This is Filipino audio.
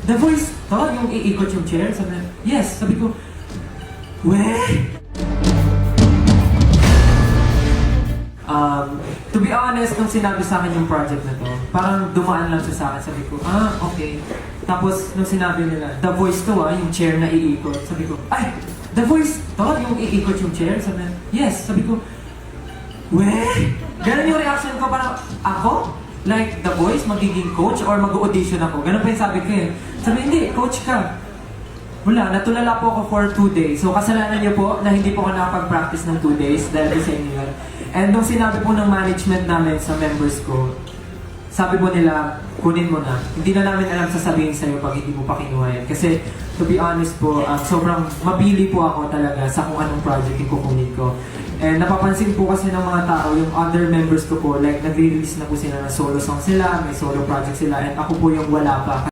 The Voice to, yung iikot yung chair? Sabi niya, yes. Sabi ko, to be honest, nung sinabi sa akin yung project na to, parang dumaan lang siya sa akin. Sabi ko, okay. Tapos, nung sinabi nila, The Voice to yung chair na iikot. Sabi ko, ay, The Voice to, yung iikot yung chair? Sabi niya, yes. Sabi ko, ganun yung reaction ko, parang, ako? Like, The Voice, magiging coach or mag-audition ako? Ganun pa yung sabi ko eh. Sabi, hindi, coach ka. Wala, natulala po ako for 2 days. So, kasalanan niyo po na hindi po ako nakapag-practice ng 2 days dahil sa inyo yun. And nung sinabi po ng management namin sa members ko, sabi po nila, kunin mo na. Hindi na namin alam sasabihin sa'yo pag hindi mo pa kinuha yan. Kasi, to be honest po, sobrang mapili po ako talaga sa kung anong project yung kukunin ko. And napapansin po kasi ng mga tao, yung other members ko po, like nag-release na po sila na solo song sila, may solo project sila, and ako po yung wala pa.